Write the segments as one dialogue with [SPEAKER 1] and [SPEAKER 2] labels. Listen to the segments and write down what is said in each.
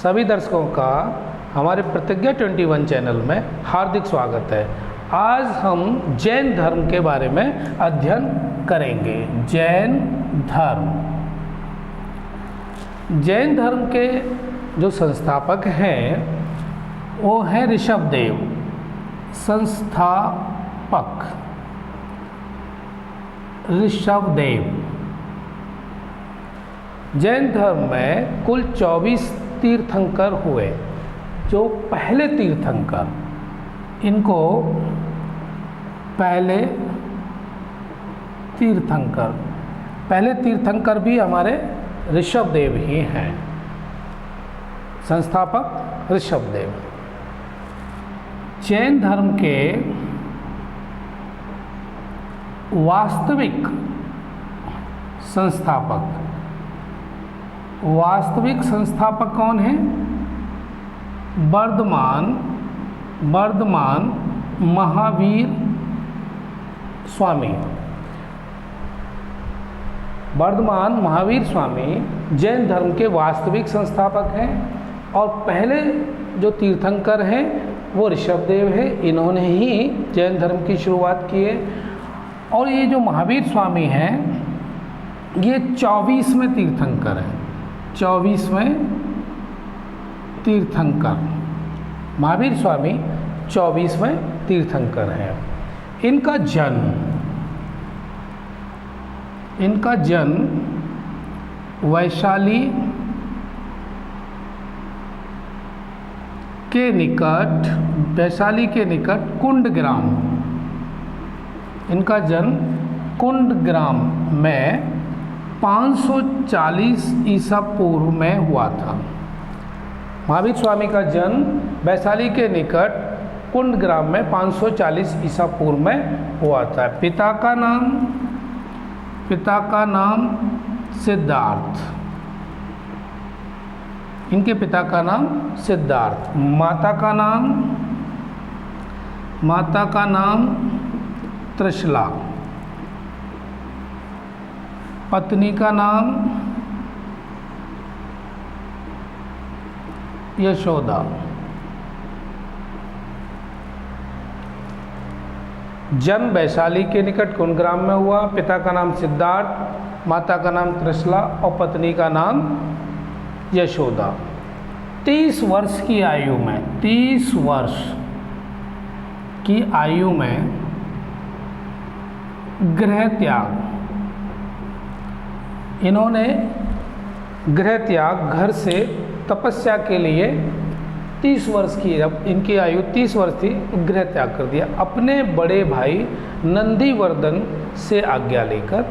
[SPEAKER 1] सभी दर्शकों का हमारे प्रतिज्ञा 21 चैनल में हार्दिक स्वागत है। आज हम जैन धर्म के बारे में अध्ययन करेंगे। जैन धर्म के जो संस्थापक हैं वो हैं ऋषभदेव। संस्थापक ऋषभदेव। जैन धर्म में कुल 24 तीर्थंकर हुए। जो पहले तीर्थंकर, इनको पहले तीर्थंकर भी हमारे ऋषभदेव ही हैं। संस्थापक ऋषभदेव। जैन धर्म के वास्तविक संस्थापक कौन है? वर्धमान महावीर स्वामी। वर्धमान महावीर स्वामी जैन धर्म के वास्तविक संस्थापक हैं और पहले जो तीर्थंकर हैं वो ऋषभदेव है। इन्होंने ही जैन धर्म की शुरुआत की है। और ये जो महावीर स्वामी हैं ये 24वें तीर्थंकर हैं। 24वें तीर्थंकर महावीर स्वामी 24वें तीर्थंकर हैं। इनका जन्म वैशाली के निकट कुंडग्राम। इनका जन्म कुंडग्राम में 540 ईसा पूर्व में हुआ था। महावीर स्वामी का जन्म वैशाली के निकट कुंडग्राम में 540 ईसा पूर्व में हुआ था। पिता का नाम सिद्धार्थ। इनके पिता का नाम सिद्धार्थ। माता का नाम त्रिशला। पत्नी का नाम यशोदा। जन्म वैशाली के निकट कुंडग्राम में हुआ। पिता का नाम सिद्धार्थ, माता का नाम त्रिशला और पत्नी का नाम यशोदा। 30 वर्ष की आयु में गृह त्याग। इन्होंने गृह त्याग, घर से तपस्या के लिए 30 वर्ष की, जब इनकी आयु 30 वर्ष थी, गृह त्याग कर दिया। अपने बड़े भाई नंदीवर्धन से आज्ञा लेकर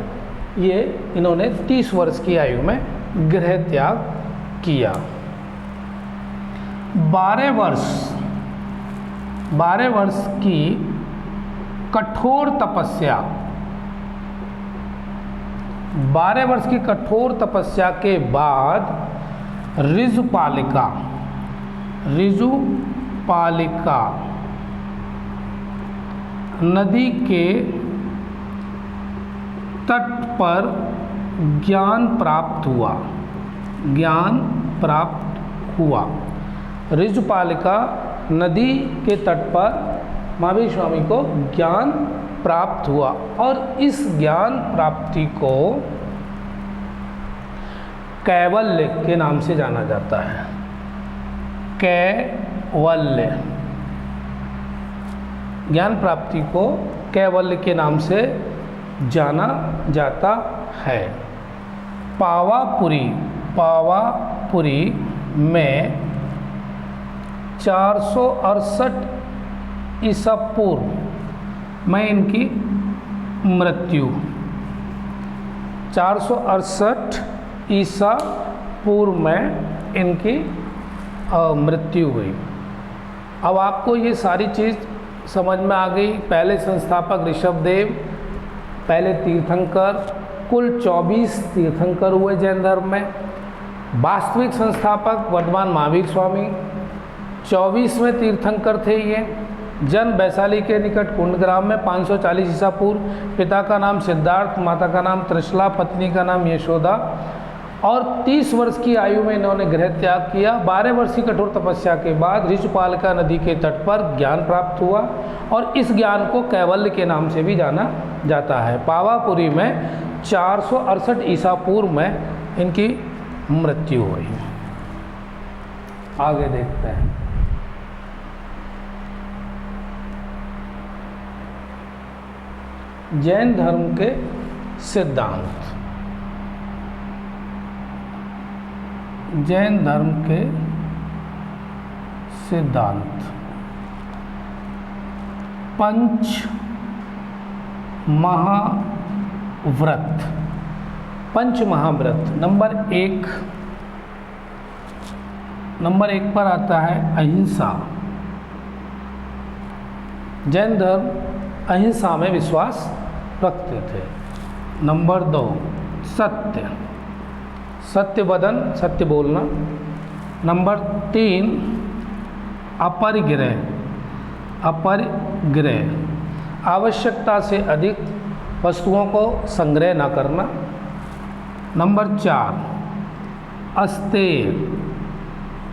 [SPEAKER 1] इन्होंने 30 वर्ष की आयु में गृह त्याग किया। 12 वर्ष की कठोर तपस्या। 12 वर्ष की कठोर तपस्या के बाद ऋजुपालिका नदी के तट पर ज्ञान प्राप्त हुआ। ऋजुपालिका नदी के तट पर महावीर स्वामी को ज्ञान प्राप्त हुआ और इस ज्ञान प्राप्ति को कैवल्य के नाम से जाना जाता है। कैवल्य, ज्ञान प्राप्ति को कैवल्य के नाम से जाना जाता है। पावापुरी में 468 ईसा पूर्व में इनकी मृत्यु। 468 ईसा पूर्व में इनकी मृत्यु हुई। अब आपको ये सारी चीज़ समझ में आ गई। पहले संस्थापक ऋषभदेव, पहले तीर्थंकर, कुल 24 तीर्थंकर हुए जैन धर्म में। वास्तविक संस्थापक वर्धमान महावीर स्वामी 24वें तीर्थंकर थे। ये जन्म वैशाली के निकट कुंडग्राम में 540 ईसा पूर्व। पिता का नाम सिद्धार्थ, माता का नाम त्रिशला, पत्नी का नाम यशोदा और 30 वर्ष की आयु में इन्होंने गृह त्याग किया। 12 वर्ष की कठोर तपस्या के बाद ऋजुपालिका नदी के तट पर ज्ञान प्राप्त हुआ और इस ज्ञान को कैवल्य के नाम से भी जाना जाता है। पावापुरी में 468 ईसा पूर्व में इनकी मृत्यु हुई। आगे देखते हैं। जैन धर्म के सिद्धांत। जैन धर्म के सिद्धांत। पंच महाव्रत। पंच महाव्रत नंबर 1 पर आता है अहिंसा। जैन धर्म अहिंसा में विश्वास रखते थे। नंबर 2 सत्य, सत्य वदन, सत्य बोलना। नंबर 3 अपरिग्रह, अपरिग्रह आवश्यकता से अधिक वस्तुओं को संग्रह न करना। नंबर 4 अस्तेय,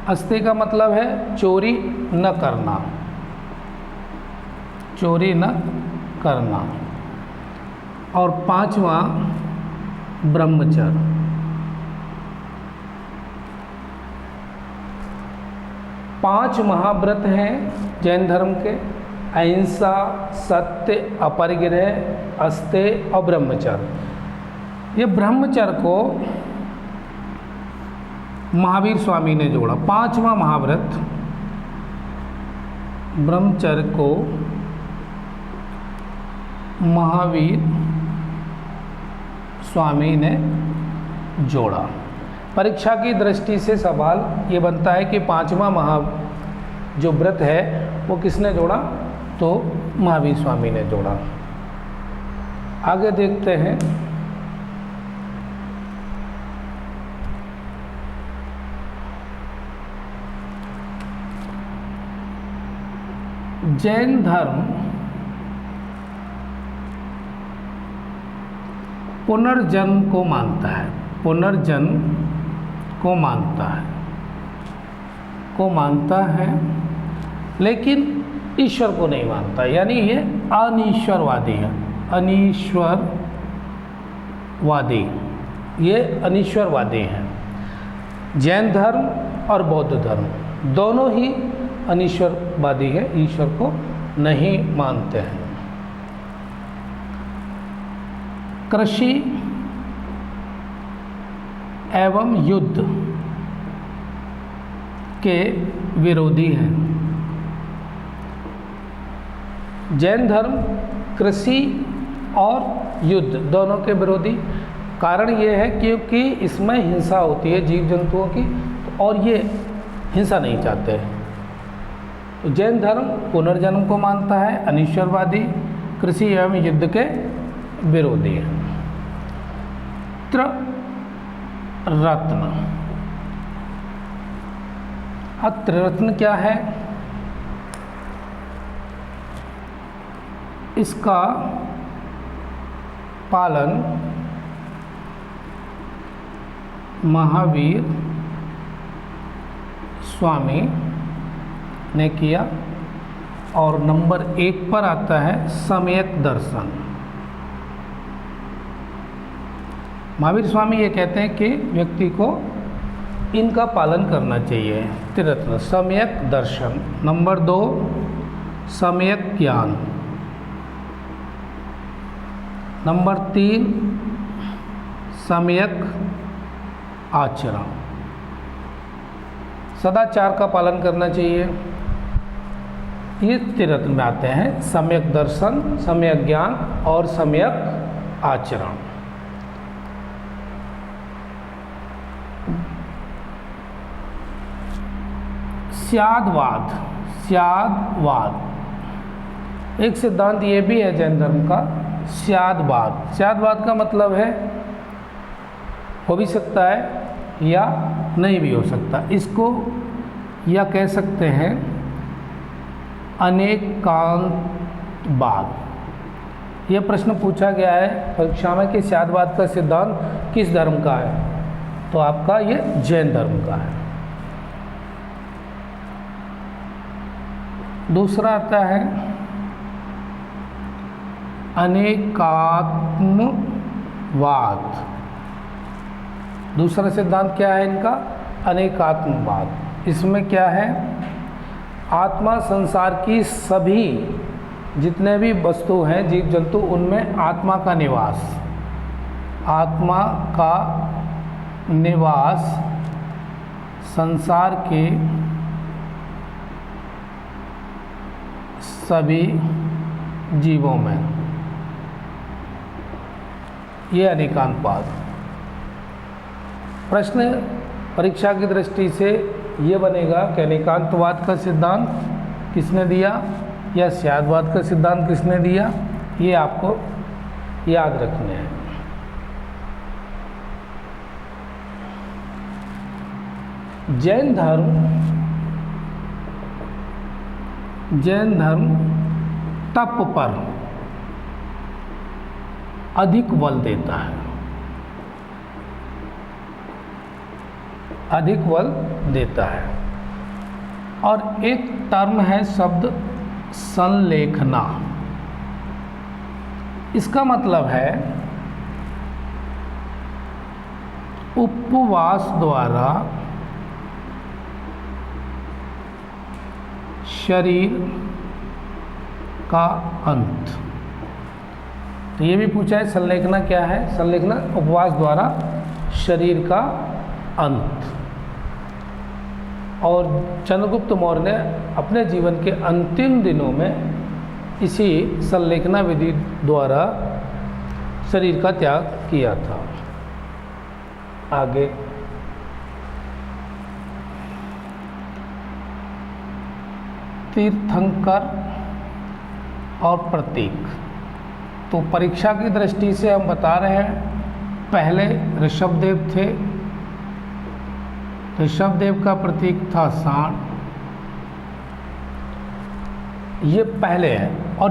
[SPEAKER 1] अस्तेय का मतलब है चोरी न करना, चोरी न करना। और 5वां ब्रह्मचर्य। 5 महाव्रत हैं जैन धर्म के, अहिंसा, सत्य, अपरिग्रह, अस्तेय और ब्रह्मचर्य। ये ब्रह्मचर्य को महावीर स्वामी ने जोड़ा। 5वां महाव्रत ब्रह्मचर्य को महावीर स्वामी ने जोड़ा। परीक्षा की दृष्टि से सवाल ये बनता है कि 5वां जो व्रत है वो किसने जोड़ा? तो महावीर स्वामी ने जोड़ा। आगे देखते हैं। जैन धर्म पुनर्जन्म को मानता है, पुनर्जन्म को मानता है, लेकिन ईश्वर को नहीं मानता। यानी ये अनीश्वरवादी है, अनीश्वरवादी, ये अनीश्वरवादी हैं। जैन धर्म और बौद्ध धर्म दोनों ही अनीश्वरवादी है, ईश्वर को नहीं मानते हैं। कृषि एवं युद्ध के विरोधी हैं। जैन धर्म कृषि और युद्ध दोनों के विरोधी। कारण ये है क्योंकि इसमें हिंसा होती है जीव जंतुओं की, और ये हिंसा नहीं चाहते हैं। तो जैन धर्म पुनर्जन्म को मानता है, अनीश्वरवादी, कृषि एवं युद्ध के विरोधी है। त्रिरत्न। त्रिरत्न क्या है? इसका पालन महावीर स्वामी ने किया। और नंबर 1 पर आता है सम्यक दर्शन। महावीर स्वामी ये कहते हैं कि व्यक्ति को इनका पालन करना चाहिए। त्रिरत्न, सम्यक दर्शन। नंबर 2 सम्यक ज्ञान। नंबर 3 सम्यक आचरण। सदाचार का पालन करना चाहिए। ये त्रिरत्न में आते हैं, सम्यक दर्शन, सम्यक ज्ञान और सम्यक आचरण। स्यादवाद। स्यादवाद एक सिद्धांत ये भी है जैन धर्म का, स्यादवाद। स्यादवाद का मतलब है हो भी सकता है या नहीं भी हो सकता। इसको या कह सकते हैं अनेकांतवाद। यह प्रश्न पूछा गया है परीक्षा में कि स्यादवाद का सिद्धांत किस धर्म का है? तो आपका ये जैन धर्म का है। दूसरा आता है अनेकात्मवाद। दूसरा सिद्धांत क्या है इनका? अनेकात्मवाद। इसमें क्या है? आत्मा संसार की सभी जितने भी वस्तु हैं, जीव जंतु, उनमें आत्मा का निवास, आत्मा का निवास संसार के सभी जीवों में, ये अनेकांतवाद। प्रश्न परीक्षा की दृष्टि से ये बनेगा कि अनेकांतवाद का सिद्धांत किसने दिया या स्यादवाद का सिद्धांत किसने दिया, ये आपको याद रखने हैं। जैन धर्म तप पर अधिक बल देता है, अधिक बल देता है। और एक टर्म है शब्द संलेखना। इसका मतलब है उपवास द्वारा शरीर का अंत। तो ये भी पूछा है संलेखना क्या है? संलेखना उपवास द्वारा शरीर का अंत। और चंद्रगुप्त मौर्य ने अपने जीवन के अंतिम दिनों में इसी संलेखना विधि द्वारा शरीर का त्याग किया था। आगे तीर्थंकर और प्रतीक। तो परीक्षा की दृष्टि से हम बता रहे हैं, पहले ऋषभदेव थे, ऋषभदेव का प्रतीक था सांड, ये पहले है। और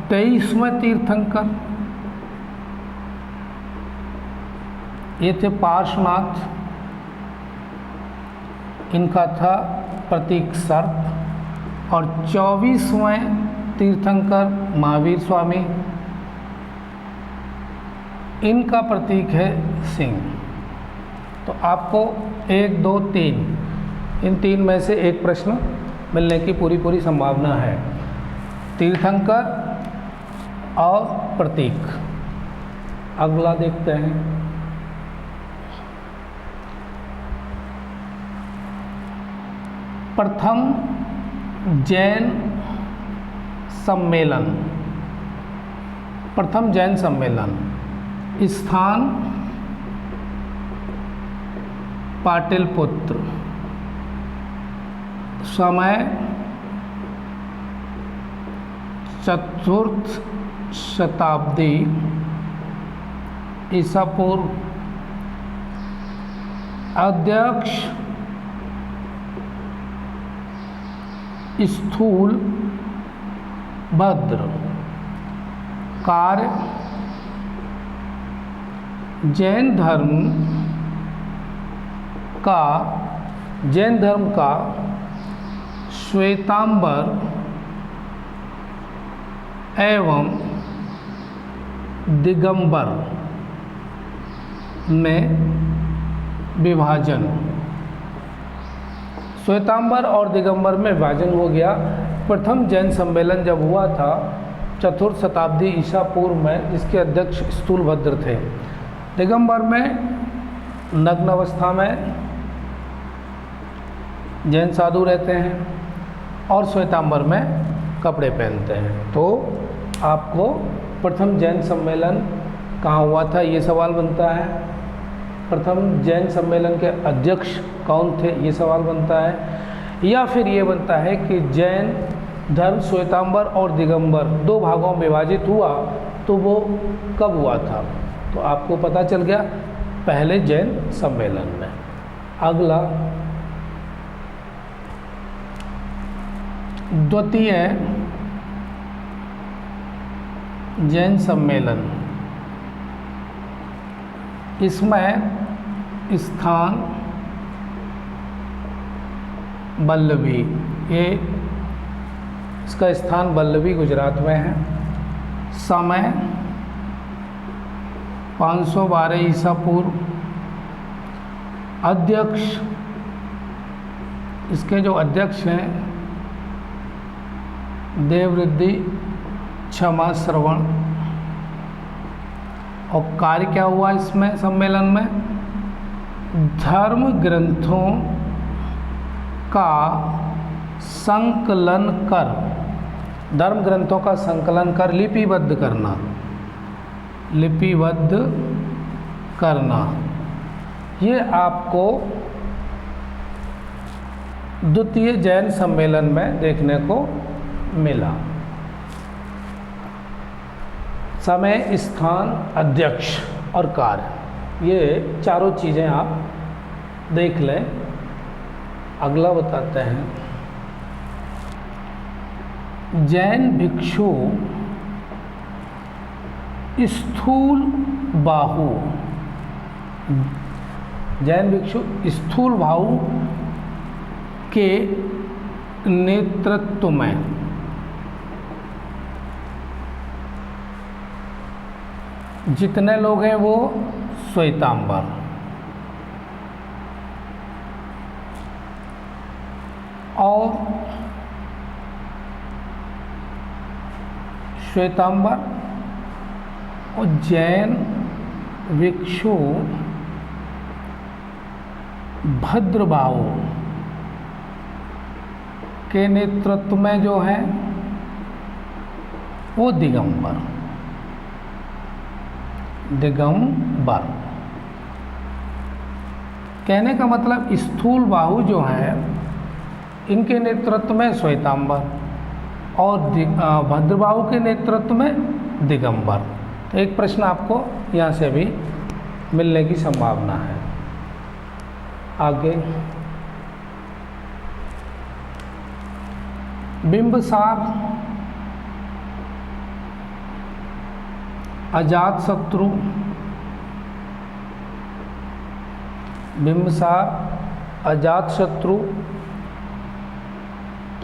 [SPEAKER 1] 23वें तीर्थंकर ये थे पार्श्वनाथ, इनका था प्रतीक सर्प। और 24वें तीर्थंकर महावीर स्वामी, इनका प्रतीक है सिंह। तो आपको 1, 2, 3 इन 3 में से एक प्रश्न मिलने की पूरी संभावना है। तीर्थंकर और प्रतीक। अगला देखते हैं। प्रथम जैन सम्मेलन। प्रथम जैन सम्मेलन स्थान पाटलिपुत्र, समय 4th शताब्दी ईसा पूर्व, अध्यक्ष स्थूल भद्र, कार्य जैन धर्म का श्वेतांबर एवं दिगंबर में विभाजन। श्वेतांबर और दिगंबर में विभाजन हो गया। प्रथम जैन सम्मेलन जब हुआ था 4th शताब्दी ईसा पूर्व में, जिसके अध्यक्ष स्थूलभद्र थे। दिगंबर में नग्न अवस्था में जैन साधु रहते हैं और श्वेतांबर में कपड़े पहनते हैं। तो आपको प्रथम जैन सम्मेलन कहाँ हुआ था ये सवाल बनता है। प्रथम जैन सम्मेलन के अध्यक्ष कौन थे ये सवाल बनता है। या फिर ये बनता है कि जैन धर्म श्वेतांबर और दिगंबर 2 भागों में विभाजित हुआ तो वो कब हुआ था। तो आपको पता चल गया पहले जैन सम्मेलन में। अगला द्वितीय जैन सम्मेलन। इसमें स्थान वल्लभी, ये इसका स्थान वल्लभी गुजरात में है। समय 512 ईसा पूर्व। अध्यक्ष, इसके जो अध्यक्ष हैं देववृद्धि, क्षमा, श्रवण। और कार्य क्या हुआ इसमें सम्मेलन में? धर्म ग्रंथों का संकलन कर, धर्म ग्रंथों का संकलन कर लिपिबद्ध करना, लिपिबद्ध करना। ये आपको द्वितीय जैन सम्मेलन में देखने को मिला। समय, स्थान, अध्यक्ष और कार्य, ये चारों चीज़ें आप देख लें। अगला बताते हैं, जैन भिक्षु स्थूल बाहु, जैन भिक्षु स्थूल बाहु के नेतृत्व में जितने लोग हैं वो श्वेतांबर, और श्वेतांबर और जैन भिक्षु भद्रबाहु के नेतृत्व में जो है वो दिगंबर, दिगंबर। कहने का मतलब स्थूल बाहु जो है इनके नेतृत्व में श्वेतांबर और भद्रबाहु के नेतृत्व में दिगंबर। तो एक प्रश्न आपको यहाँ से भी मिलने की संभावना है। आगे, बिंबसार, अजातशत्रु, बिंबसार, अजातशत्रु,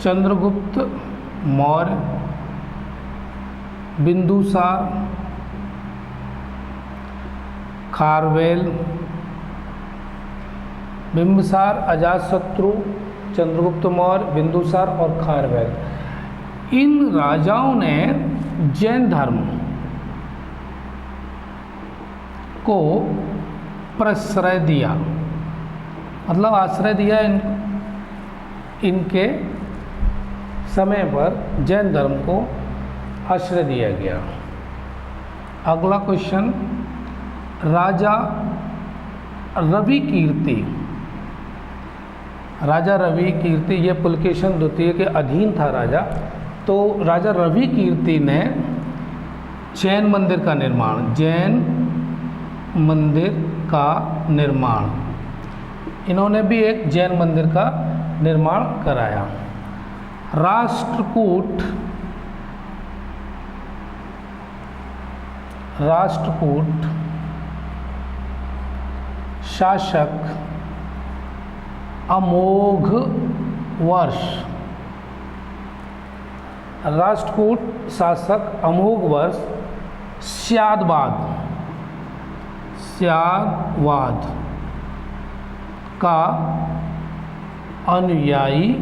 [SPEAKER 1] चंद्रगुप्त मौर्य, बिंदुसार, खारवेल। बिंबसार, अजातशत्रु, चंद्रगुप्त मौर्य, बिंदुसार और खारवेल, इन राजाओं ने जैन धर्म को प्रश्रय दिया, मतलब आश्रय दिया। इनके समय पर जैन धर्म को आश्रय दिया गया। अगला क्वेश्चन, राजा रवि कीर्ति, राजा रवि कीर्ति, ये पुलकेशन द्वितीय के अधीन था राजा। तो राजा रवि कीर्ति ने जैन मंदिर का निर्माण, जैन मंदिर का निर्माण, इन्होंने भी एक जैन मंदिर का निर्माण कराया। राष्ट्रकूट, राष्ट्रकूट शासक अमोघ वर्ष, राष्ट्रकूट शासक अमोघ वर्ष स्यादवाद, स्यादवाद का अनुयायी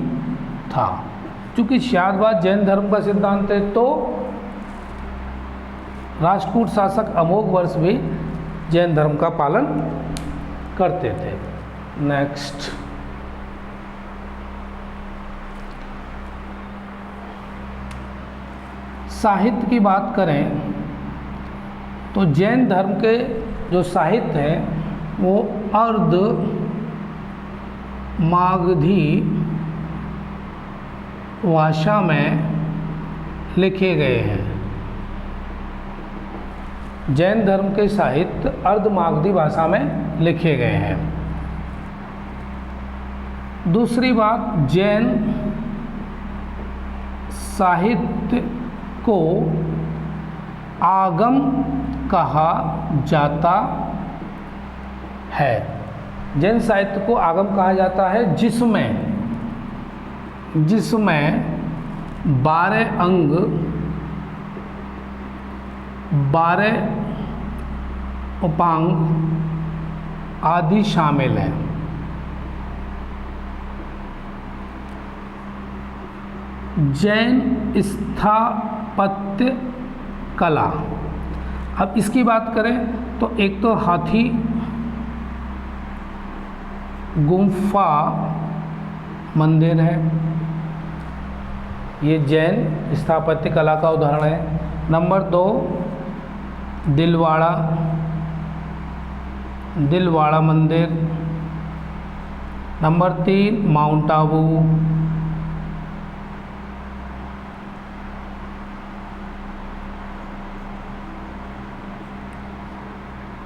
[SPEAKER 1] था। चूंकि स्यादवाद जैन धर्म का सिद्धांत है तो राष्ट्रकूट शासक अमोघ वर्ष भी जैन धर्म का पालन करते थे। नेक्स्ट, साहित्य की बात करें तो जैन धर्म के जो साहित्य हैं वो अर्ध मागधी भाषा में लिखे गए हैं। जैन धर्म के साहित्य अर्ध मागधी भाषा में लिखे गए हैं। दूसरी बात, जैन साहित्य को आगम कहा जाता है। जैन साहित्य को आगम कहा जाता है जिसमें 12 अंग, 12 उपांग आदि शामिल हैं। जैन स्थापत्य कला, अब इसकी बात करें तो एक तो हाथी गुम्फा मंदिर है, ये जैन स्थापत्य कला का उदाहरण है। नंबर 2 दिलवाड़ा मंदिर। Number 3 mount Abu.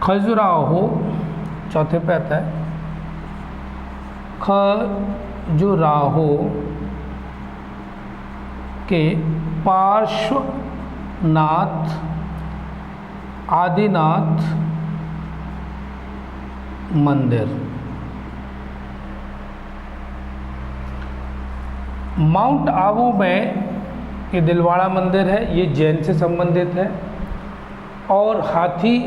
[SPEAKER 1] खजुराहो चौथे पे आता है, खजुराहो के पार्श्वनाथ आदिनाथ मंदिर। माउंट आबू में ये दिलवाड़ा मंदिर है, ये जैन से संबंधित है। और हाथी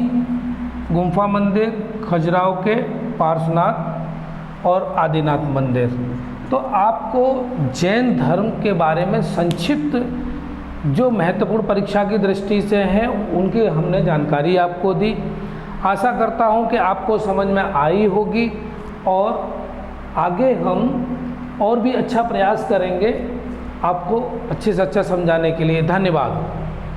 [SPEAKER 1] गुम्फा मंदिर खजुराहो के पार्श्वनाथ और आदिनाथ मंदिर। तो आपको जैन धर्म के बारे में संक्षिप्त जो महत्वपूर्ण परीक्षा की दृष्टि से हैं उनकी हमने जानकारी आपको दी। आशा करता हूं कि आपको समझ में आई होगी और आगे हम और भी अच्छा प्रयास करेंगे आपको अच्छे से अच्छा समझाने के लिए। धन्यवाद।